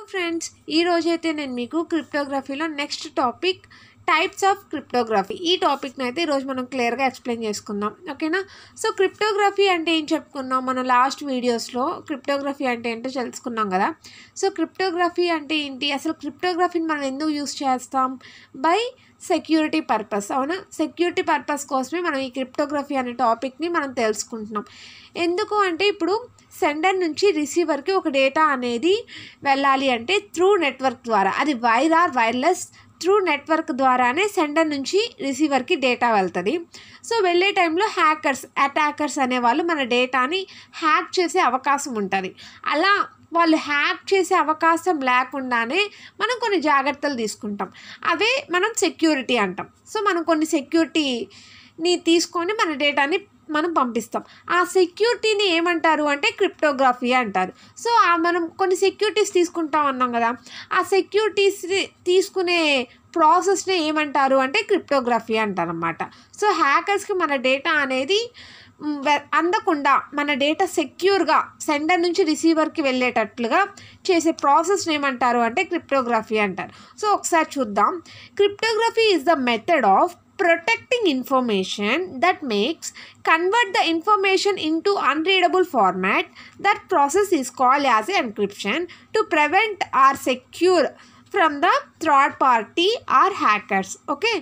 Friends, ఈ రోజైతే నేను మీకు క్రిప్టోగ్రఫీలో next topic types of cryptography ఈ టాపిక్ని అయితే ఈరోజు మనం క్లియర్గా ఎక్స్ప్లెయిన్ చేసుకుందాం. ఓకేనా? సో క్రిప్టోగ్రఫీ అంటే ఏం చెప్పుకున్నాం మనం లాస్ట్ వీడియోస్లో. క్రిప్టోగ్రఫీ అంటే ఏంటో తెలుసుకున్నాం కదా. సో క్రిప్టోగ్రఫీ అంటే ఏంటి, అసలు క్రిప్టోగ్రఫీని మనం ఎందుకు యూస్ చేస్తాం? By security purpose. అవునా? సెక్యూరిటీ పర్పస్ కోసమే మనం ఈ క్రిప్టోగ్రఫీ అనే టాపిక్ని మనం తెలుసుకుంటున్నాం. ఎందుకు అంటే ఇప్పుడు సెండర్ నుంచి రిసీవర్కి ఒక డేటా అనేది వెళ్ళాలి అంటే త్రూ నెట్వర్క్ ద్వారా, అది wire or wireless, through network ద్వారానే సెండర్ నుంచి రిసీవర్కి డేటా వెళ్తుంది. సో వెళ్ళే టైంలో అటాకర్స్ అనేవాళ్ళు మన డేటాని హ్యాక్ చేసే అవకాశం ఉంటుంది. అలా వాళ్ళు హ్యాక్ చేసే అవకాశం లేకుండానే మనం కొన్ని జాగ్రత్తలు తీసుకుంటాం. అవే మనం సెక్యూరిటీ అంటాం. సో మనం కొన్ని సెక్యూరిటీని తీసుకొని మన డేటాని మనం పంపిస్తాం. ఆ సెక్యూరిటీని ఏమంటారు అంటే క్రిప్టోగ్రఫీ అంటారు. సో మనం కొన్ని సెక్యూరిటీస్ తీసుకుంటాం అన్నాం కదా, ఆ సెక్యూరిటీస్ తీసుకునే ప్రాసెస్ని ఏమంటారు అంటే క్రిప్టోగ్రఫీ అంటారు అన్నమాట. సో హ్యాకర్స్కి మన డేటా అనేది అందకుండా మన డేటా సెక్యూర్గా సెండర్ నుంచి రిసీవర్కి వెళ్ళేటట్లుగా చేసే ప్రాసెస్ని ఏమంటారు అంటే క్రిప్టోగ్రఫీ అంటారు. సో ఒకసారి చూద్దాం. Cryptography is the method of protecting information that makes convert the information into unreadable format. That process is called as encryption to prevent or secure from the third party or hackers. Okay,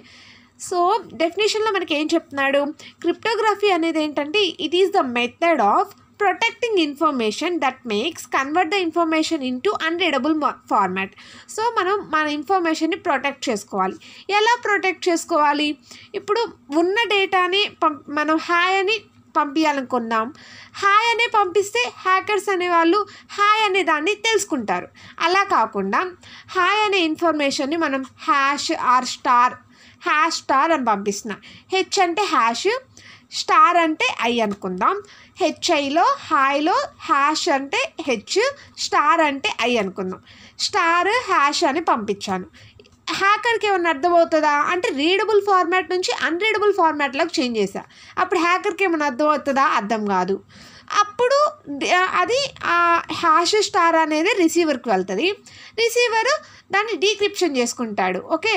so డెఫినేషన్లో మనకి ఏం చెప్తున్నాడు, cryptography అనేది ఏంటంటే it is the method of protecting information that makes convert the information into unreadable format. So మనం మన ఇన్ఫర్మేషన్ని protect చేసుకోవాలి. ఎలా ప్రొటెక్ట్ చేసుకోవాలి? ఇప్పుడు ఉన్న డేటాని మనం హాయ్ అని పంపించాలనుకున్నాం. హాయ్ అనే పంపిస్తే హ్యాకర్స్ అనేవాళ్ళు హాయ్ అనే దాన్ని తెలుసుకుంటారు. అలా కాకుండా హాయ్ అనే ఇన్ఫర్మేషన్ని మనం హ్యాష్ స్టార్ అని పంపిస్తున్నాం. హెచ్ అంటే హ్యాష్, స్టార్ అంటే ఐ అనుకుందాం. హెచ్ఐలో హాయ్లో హ్యాష్ అంటే హెచ్, స్టార్ అంటే ఐ అనుకుందాం. స్టార్ హ్యాష్ అని పంపించాను. హ్యాకర్కి ఏమన్నా అర్థమవుతుందా అంటే రీడబుల్ ఫార్మాట్ నుంచి అన్రీడబుల్ ఫార్మాట్లోకి చేంజ్ చేశా. అప్పుడు హ్యాకర్కి ఏమైనా అర్థమవుతుందా? అర్థం కాదు. అప్పుడు అది హ్యాష్ స్టార్ అనేది రిసీవర్కి వెళ్తుంది. రిసీవరు దాన్ని డీక్రిప్షన్ చేసుకుంటాడు. ఓకే,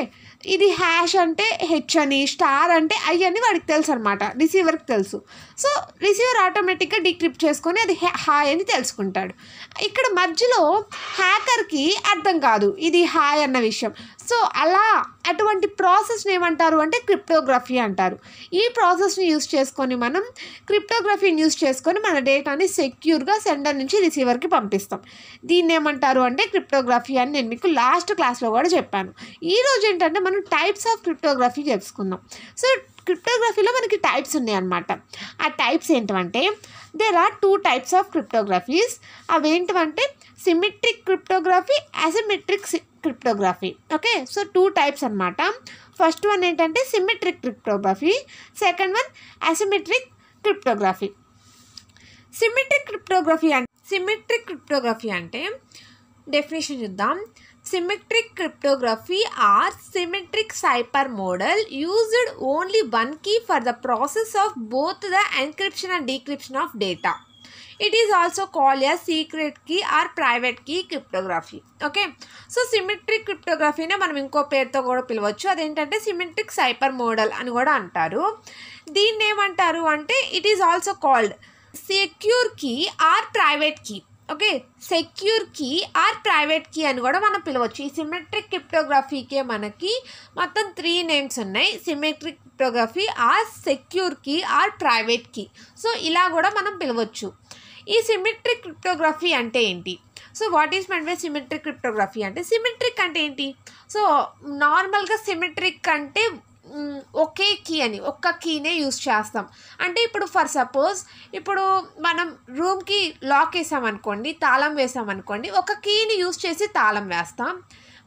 ఇది హ్యాష్ అంటే హెచ్ అని, స్టార్ అంటే ఐ అని వాడికి తెలుసు అనమాట, రిసీవర్కి తెలుసు. సో రిసీవర్ ఆటోమేటిక్గా డీక్రిప్ట్ చేసుకొని అది హాయ్ అని తెలుసుకుంటాడు. ఇక్కడ మధ్యలో హ్యాకర్కి అర్థం కాదు ఇది హాయ్ అన్న విషయం. సో అటువంటి ప్రాసెస్ని ఏమంటారు అంటే క్రిప్టోగ్రఫీ అంటారు. ఈ ప్రాసెస్ని యూస్ చేసుకొని మనం క్రిప్టోగ్రఫీని యూస్ చేసుకొని మన డేటాని సెక్యూర్గా సెండర్ నుంచి రిసీవర్కి పంపిస్తాం. దీన్ని ఏమంటారు అంటే క్రిప్టోగ్రఫీ అని నేను మీకు లాస్ట్ క్లాస్లో కూడా చెప్పాను. ఈరోజు ఏంటంటే మనం టైప్స్ ఆఫ్ క్రిప్టోగ్రఫీ తెలుసుకుందాం. సో క్రిప్టోగ్రఫీలో మనకి టైప్స్ ఉన్నాయన్నమాట. ఆ టైప్స్ ఏంటంటే దేర్ ఆర్ 2 types ఆఫ్ క్రిప్టోగ్రఫీస్. అవేంటంటే symmetric cryptography, asymmetric cryptography. Okay, so 2 types అనమాట. ఫస్ట్ వన్ ఏంటంటే symmetric cryptography, second one asymmetric cryptography. Symmetric cryptography అంటే డెఫినేషన్ చూద్దాం. Symmetric cryptography or symmetric cipher model used only one key for the process of both the encryption and decryption of data. It is also called as secret key or private key cryptography. Okay, so symmetric cryptography నే మనం ఇంకో పేరుతో కూడా పిలవచ్చు. అదేంటంటే symmetric cyper model అని కూడా అంటారు. దీన్ని ఏమంటారు అంటే it is also called secure key or private key. Okay, secure key or private key అని కూడా మనం పిలవచ్చు. ఈ సిమెట్రిక్ క్రిప్టోగ్రఫీకే మనకి మొత్తం 3 నేమ్స్ ఉన్నాయి. Symmetric cryptography or secure key or private key. So ఇలా కూడా మనం పిలవచ్చు. ఈ సిమెట్రిక్ క్రిప్టోగ్రఫీ అంటే ఏంటి? So what is meant by symmetric cryptography అంటే, సిమెట్రిక్ అంటే ఏంటి? సో నార్మల్గా సిమెట్రిక్ అంటే ఒకే కీ అని, ఒక్క కీనే యూస్ చేస్తాం. అంటే ఇప్పుడు ఫర్ సపోజ్ ఇప్పుడు మనం రూమ్కి లాక్ వేసామనుకోండి, తాళం వేసామనుకోండి, ఒక కీని యూస్ చేసి తాళం వేస్తాం,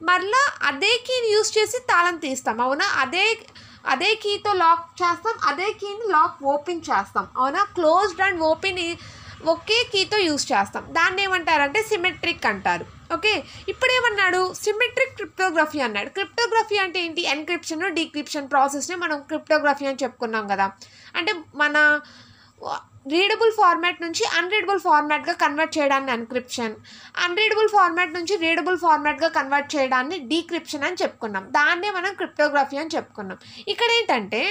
మరలా అదే కీని యూస్ చేసి తాళం తీస్తాం. అవునా? అదే కీతో లాక్ చేస్తాం, అదే కీని లాక్ ఓపెన్ చేస్తాం. అవునా? క్లోజ్డ్ అండ్ ఓపెన్ ఒకే కీతో యూస్ చేస్తాం. దాన్ని ఏమంటారంటే సిమెట్రిక్ అంటారు. ఓకే, ఇప్పుడు ఏమన్నాడు? సిమెట్రిక్ క్రిప్టోగ్రఫీ అన్నాడు. క్రిప్టోగ్రఫీ అంటే ఏంటి? ఎన్క్రిప్షన్, డీక్రిప్షన్ ప్రాసెస్ని మనం క్రిప్టోగ్రఫీ అని చెప్పుకున్నాం కదా. అంటే మన రీడబుల్ ఫార్మాట్ నుంచి అన్రీడబుల్ ఫార్మాట్గా కన్వర్ట్ చేయడాన్ని ఎన్క్రిప్షన్, అన్రీడబుల్ ఫార్మాట్ నుంచి రీడబుల్ ఫార్మాట్గా కన్వర్ట్ చేయడాన్ని డీక్రిప్షన్ అని చెప్పుకున్నాం. దాన్నే మనం క్రిప్టోగ్రఫీ అని చెప్పుకున్నాం. ఇక్కడ ఏంటంటే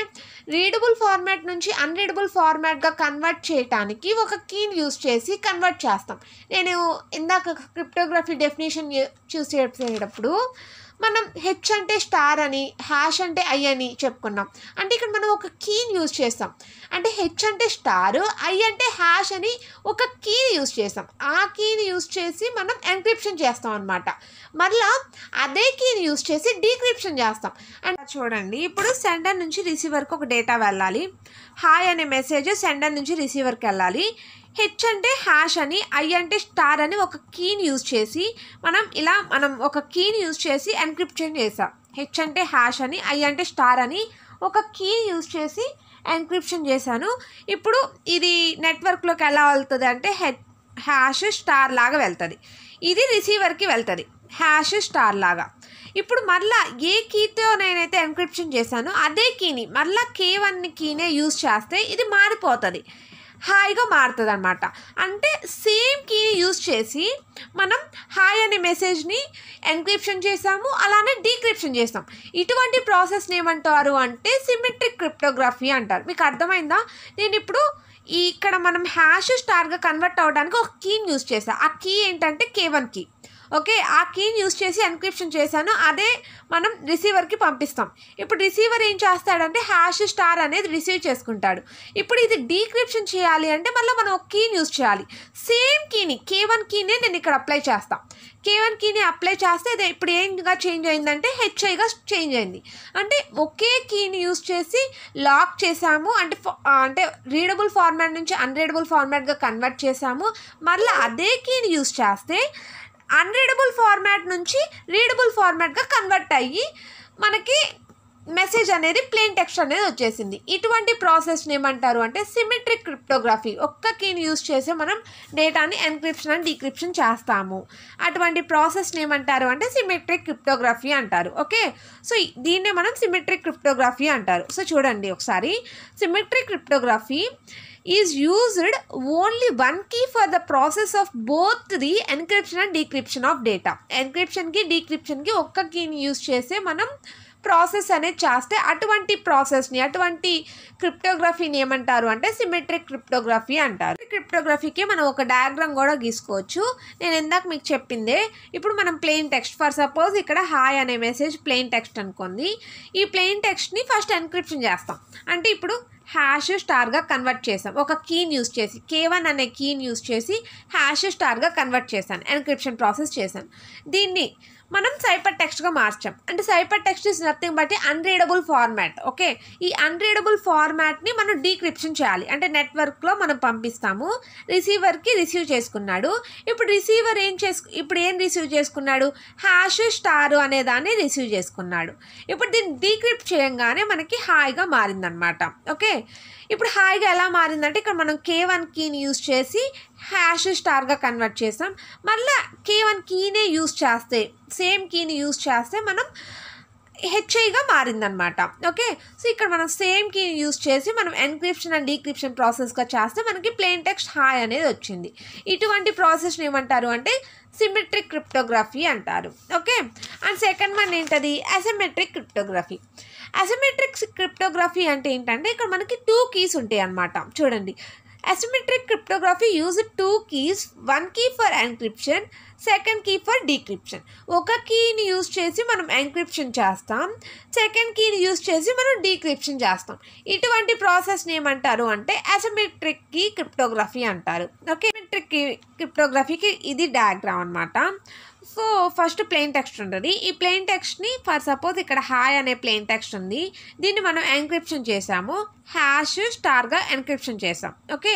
రీడబుల్ ఫార్మాట్ నుంచి అన్రీడబుల్ ఫార్మాట్గా కన్వర్ట్ చేయడానికి ఒక కీని యూజ్ చేసి కన్వర్ట్ చేస్తాం. నేను ఇందాక క్రిప్టోగ్రఫీ డెఫినేషన్ చూస్ చేసేటప్పుడు మనం హెచ్ అంటే స్టార్ అని, హ్యాష్ అంటే ఐ అని చెప్పుకున్నాం. అంటే ఇక్కడ మనం ఒక కీని యూజ్ చేస్తాం. అంటే హెచ్ అంటే స్టార్, ఐ అంటే హ్యాష్ అని ఒక కీని యూజ్ చేస్తాం. ఆ కీని యూజ్ చేసి మనం ఎన్క్రిప్షన్ చేస్తాం అనమాట. మళ్ళీ అదే కీని యూజ్ చేసి డీక్రిప్షన్ చేస్తాం. అండ్ చూడండి, ఇప్పుడు సెండర్ నుంచి రిసీవర్కి ఒక డేటా వెళ్ళాలి. హాయ్ అనే మెసేజ్ సెండర్ నుంచి రిసీవర్కి వెళ్ళాలి. హెచ్ అంటే హ్యాష్ అని, ఐ అంటే స్టార్ అని ఒక కీని యూజ్ చేసి మనం ఒక కీని యూజ్ చేసి ఎన్క్రిప్షన్ చేసాం. హెచ్ అంటే హ్యాష్ అని, ఐ అంటే స్టార్ అని ఒక కీని యూజ్ చేసి ఎన్క్రిప్షన్ చేశాను. ఇప్పుడు ఇది నెట్వర్క్లోకి ఎలా వెళ్తుంది అంటే హ్యాష్ స్టార్ లాగా వెళ్తుంది. ఇది రిసీవర్కి వెళ్తుంది హ్యాష్ స్టార్ లాగా. ఇప్పుడు మళ్ళీ ఏ కీతో నేనైతే ఎన్క్రిప్షన్ చేశానో అదే కీని మళ్ళీ K1 కీనే యూజ్ చేస్తే ఇది మారిపోతుంది, హాయిగా మారుతుంది అనమాట. అంటే సేమ్ కీని యూజ్ చేసి మనం హాయ్ అనే మెసేజ్ని ఎన్క్రిప్షన్ చేసాము, అలానే డీక్రిప్షన్ చేస్తాం. ఇటువంటి ప్రాసెస్ని ఏమంటారు అంటే సిమెట్రిక్ క్రిప్టోగ్రఫీ అంటారు. మీకు అర్థమైందా? నేను ఇప్పుడు ఇక్కడ మనం హ్యాష్ స్టార్గా కన్వర్ట్ అవ్వడానికి ఒక కీని యూజ్ చేసాను. ఆ కీ ఏంటంటే K1 కీ. ఓకే, ఆ కీని యూజ్ చేసి ఎన్క్రిప్షన్ చేశాను, అదే మనం రిసీవర్కి పంపిస్తాం. ఇప్పుడు రిసీవర్ ఏం చేస్తాడంటే హ్యాష్ స్టార్ అనేది రిసీవ్ చేసుకుంటాడు. ఇప్పుడు ఇది డీక్రిప్షన్ చేయాలి అంటే మళ్ళీ మనం ఒక కీని యూజ్ చేయాలి. సేమ్ కీని K1 కీనే నేను ఇక్కడ అప్లై చేస్తాను. K1 కీని అప్లై చేస్తే అది ఇప్పుడు ఏంగా చేంజ్ అయిందంటే హెచ్ఐగా చేంజ్ అయింది. అంటే ఒకే కీని యూజ్ చేసి లాక్ చేసాము, అంటే రీడబుల్ ఫార్మాట్ నుంచి అన్రీడబుల్ ఫార్మాట్గా కన్వర్ట్ చేసాము. మళ్ళీ అదే కీని యూజ్ చేస్తే అన్రీడబుల్ ఫార్మాట్ నుంచి రీడబుల్ ఫార్మాట్గా కన్వర్ట్ అయ్యి మనకి మెసేజ్ అనేది ప్లెయిన్ టెక్స్ట్ అనేది వచ్చేసింది. ఇటువంటి ప్రాసెస్ని ఏమంటారు అంటే సిమెట్రిక్ క్రిప్టోగ్రఫీ. ఒక్క కీని యూజ్ చేసి మనం డేటాని ఎన్క్రిప్షన్ అండ్ డీక్రిప్షన్ చేస్తాము. అటువంటి ప్రాసెస్ని ఏమంటారు అంటే సిమెట్రిక్ క్రిప్టోగ్రఫీ అంటారు. ఓకే, సో దీన్నే మనం సిమెట్రిక్ క్రిప్టోగ్రఫీ అంటారు. సో చూడండి ఒకసారి, symmetric cryptography is used only one key for the process of both the encryption and decryption of data. ఎన్క్రిప్షన్కి డీక్రిప్షన్కి ఒక్క కీని యూజ్ చేసి మనం ప్రాసెస్ అనేది చేస్తే అటువంటి ప్రాసెస్ని, అటువంటి క్రిప్టోగ్రఫీని ఏమంటారు అంటే సిమెట్రిక్ క్రిప్టోగ్రఫీ అంటారు. క్రిప్టోగ్రఫీకి మనం ఒక డయాగ్రామ్ కూడా గీసుకోవచ్చు. నేను ఇందాక మీకు చెప్పిందే, ఇప్పుడు మనం ప్లెయిన్ టెక్స్ట్, ఫర్ సపోజ్ ఇక్కడ హాయ్ అనే మెసేజ్ ప్లెయిన్ టెక్స్ట్ అనుకుంది. ఈ ప్లెయిన్ టెక్స్ట్ని ఫస్ట్ ఎన్క్రిప్షన్ చేస్తాం. అంటే ఇప్పుడు హ్యాష్ స్టార్గా కన్వర్ట్ చేసాం, ఒక కీని యూజ్ చేసి K1 అనే కీని యూజ్ చేసి హ్యాష్ స్టార్గా కన్వర్ట్ చేశాను, ఎన్క్రిప్షన్ ప్రాసెస్ చేశాను. దీన్ని మనం సైపర్ టెక్స్ట్గా మార్చాం. అంటే cipher text is nothing but unreadable format. Okay, ఈ అన్రీడబుల్ ఫార్మాట్ని మనం డీక్రిప్షన్ చేయాలి. అంటే నెట్వర్క్లో మనం పంపిస్తాము, రిసీవర్కి రిసీవ్ చేసుకున్నాడు. ఇప్పుడు రిసీవర్ ఏం రిసీవ్ చేసుకున్నాడు? హ్యాష్ స్టార్ అనే దాన్ని రిసీవ్ చేసుకున్నాడు. ఇప్పుడు దీన్ని డీక్రిప్ట్ చేయంగానే మనకి హాయిగా మారిందనమాట. ఓకే, ఇప్పుడు హాయిగా ఎలా మారిందంటే ఇక్కడ మనం K1 కీని యూజ్ చేసి హ్యాష్ స్టార్గా కన్వర్ట్ చేసాం. మళ్ళీ K1 కీనే యూజ్ చేస్తే, సేమ్ కీని యూజ్ చేస్తే మనం హెచ్ఐగా మారిందనమాట. ఓకే, సో ఇక్కడ మనం సేమ్ కీని యూజ్ చేసి మనం ఎన్క్రిప్షన్ అండ్ డీక్రిప్షన్ ప్రాసెస్గా చేస్తే మనకి ప్లెయిన్ టెక్స్ట్ హాయ్ అనేది వచ్చింది. ఇటువంటి ప్రాసెస్ని ఏమంటారు అంటే సిమెట్రిక్ క్రిప్టోగ్రఫీ అంటారు. ఓకే, అండ్ సెకండ్ వన్ ఏంటది? Asymmetric cryptography. అసిమెట్రిక్ క్రిప్టోగ్రఫీ అంటే ఏంటంటే ఇక్కడ మనకి 2 కీస్ ఉంటాయి అన్నమాట. చూడండి, asymmetric cryptography use 2 keys, one key for encryption, second key for decryption. ఒక కీని యూజ్ చేసి మనం ఎన్క్రిప్షన్ చేస్తాం, సెకండ్ కీని యూజ్ చేసి మనం డీక్రిప్షన్ చేస్తాం. ఇటువంటి ప్రాసెస్ని ఏమంటారు అంటే అసిమెట్రిక్ కీ క్రిప్టోగ్రఫీ అంటారు. ఓకే, అసిమెట్రిక్ క్రిప్టోగ్రఫీకి ఇది డయాగ్రామ్ అనమాట. సో ఫస్ట్ ప్లెయిన్ టెక్స్ట్ ఉంటుంది. ఈ ప్లెయిన్ టెక్స్ట్ని ఫర్ సపోజ్ ఇక్కడ హాయ్ అనే ప్లెయిన్ టెక్స్ట్ ఉంది, దీన్ని మనం ఎన్క్రిప్షన్ చేసాము, హ్యాష్ స్టార్గా ఎన్క్రిప్షన్ చేసాం. ఓకే,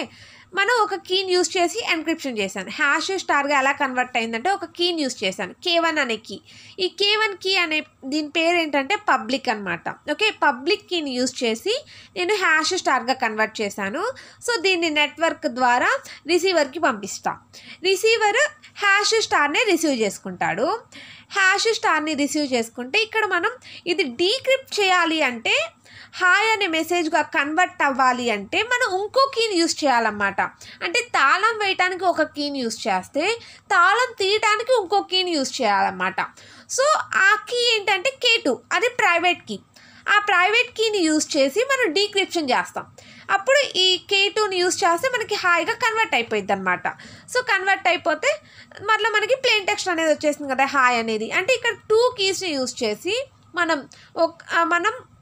మనం ఒక కీని యూజ్ చేసి ఎన్క్రిప్షన్ చేశాను. హ్యాష్ స్టార్గా ఎలా కన్వర్ట్ అయిందంటే ఒక కీని యూజ్ చేశాను, K1 అనే కీ. ఈ K1 కీ అనే దీని పేరు ఏంటంటే పబ్లిక్ అనమాట. ఓకే, పబ్లిక్ కీని యూజ్ చేసి నేను హ్యాష్ స్టార్గా కన్వర్ట్ చేశాను. సో దీన్ని నెట్వర్క్ ద్వారా రిసీవర్కి పంపిస్తాం. రిసీవర్ హ్యాష్ స్టార్ని రిసీవ్ చేసుకుంటాడు. హ్యాష్ స్టార్ని రిసీవ్ చేసుకుంటే ఇక్కడ మనం ఇది డీక్రిప్ట్ చేయాలి అంటే హాయ్ అనే మెసేజ్గా కన్వర్ట్ అవ్వాలి అంటే మనం ఇంకో కీని యూస్ చేయాలన్నమాట. అంటే తాళం వేయటానికి ఒక కీని యూస్ చేస్తే తాళం తీయటానికి ఇంకో కీని యూస్ చేయాలన్నమాట. సో ఆ కీ ఏంటంటే K2, అది ప్రైవేట్ కీ. ఆ ప్రైవేట్ కీని యూస్ చేసి మనం డీక్రిప్షన్ చేస్తాం. అప్పుడు ఈ K2ని యూస్ చేస్తే మనకి హాయిగా కన్వర్ట్ అయిపోయింది అనమాట. సో కన్వర్ట్ అయిపోతే మళ్ళీ మనకి ప్లెయిన్ టెక్స్ట్ అనేది వచ్చేసింది కదా హాయ్ అనేది. అంటే ఇక్కడ 2 కీస్ని యూస్ చేసి మనం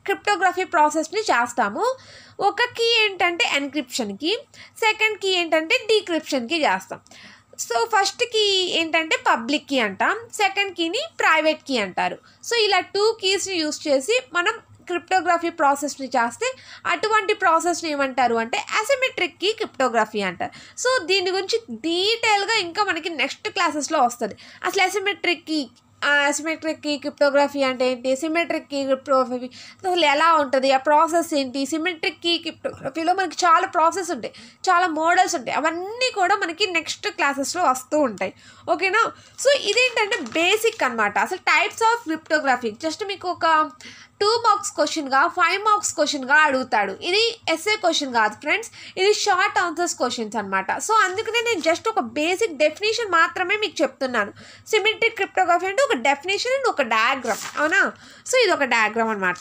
క్రిప్టోగ్రఫీ ప్రాసెస్ని చేస్తాము. ఒక కీ ఏంటంటే ఎన్క్రిప్షన్కి, సెకండ్ కీ ఏంటంటే డీక్రిప్షన్కి చేస్తాం. సో ఫస్ట్ కీ ఏంటంటే పబ్లిక్ కీ అంటాం, సెకండ్ కీని ప్రైవేట్ కీ అంటారు. సో ఇలా 2 కీస్ని యూస్ చేసి మనం క్రిప్టోగ్రఫీ ప్రాసెస్ని చేస్తే అటువంటి ప్రాసెస్ని ఏమంటారు అంటే అసిమెట్రిక్ కీ క్రిప్టోగ్రఫీ అంటారు. సో దీని గురించి డీటెయిల్గా ఇంకా మనకి నెక్స్ట్ క్లాసెస్లో వస్తుంది. అసలు అసిమెట్రిక్ కీ క్రిప్టోగ్రఫీ అంటే ఏంటి, సిమెట్రిక్ కీ క్రిప్టోగ్రఫీ అసలు ఎలా ఉంటుంది, ఆ ప్రాసెస్ ఏంటి, సిమెట్రిక్ కీ క్రిప్టోగ్రఫీలో మనకి చాలా ప్రాసెస్ ఉంటాయి, చాలా మోడల్స్ ఉంటాయి. అవన్నీ కూడా మనకి నెక్స్ట్ క్లాసెస్లో వస్తూ ఉంటాయి. ఓకేనా. సో ఇదేంటంటే బేసిక్ అనమాట. అసలు టైప్స్ ఆఫ్ క్రిప్టోగ్రఫీ జస్ట్ మీకు ఒక 2 మార్క్స్ క్వశ్చన్గా 5 మార్క్స్ క్వశ్చన్గా అడుగుతాడు. ఇది ఎస్ఏ క్వశ్చన్ కాదు ఫ్రెండ్స్, ఇది షార్ట్ ఆన్సర్స్ క్వశ్చన్స్ అనమాట. సో అందుకనే నేను జస్ట్ ఒక బేసిక్ డెఫినేషన్ మాత్రమే మీకు చెప్తున్నాను. సిమెట్రిక్ క్రిప్టోగ్రఫీ అంటే ఒక డెఫినేషన్ అండ్ ఒక డయాగ్రామ్, అవునా. సో ఇది ఒక డయాగ్రామ్ అనమాట.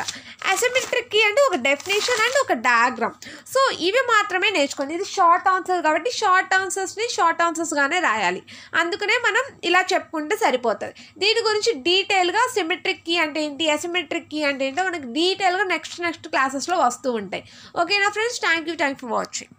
అసిమెట్రిక్ కీ అంటే ఒక డెఫినేషన్ అండ్ ఒక డయాగ్రామ్. సో ఇవి మాత్రమే నేర్చుకోండి. ఇది షార్ట్ ఆన్సర్స్ కాబట్టి షార్ట్ ఆన్సర్స్గానే రాయాలి. అందుకనే మనం ఇలా చెప్పుకుంటే సరిపోతుంది. దీని గురించి డీటెయిల్గా సిమెట్రిక్ కీ అంటే ఏంటి, అసిమెట్రిక్ కీ అంటే ఏంటో మనకి డీటెయిల్గా నెక్స్ట్ క్లాసెస్లో వస్తూ ఉంటాయి. ఓకేనా friends, thank you for watching.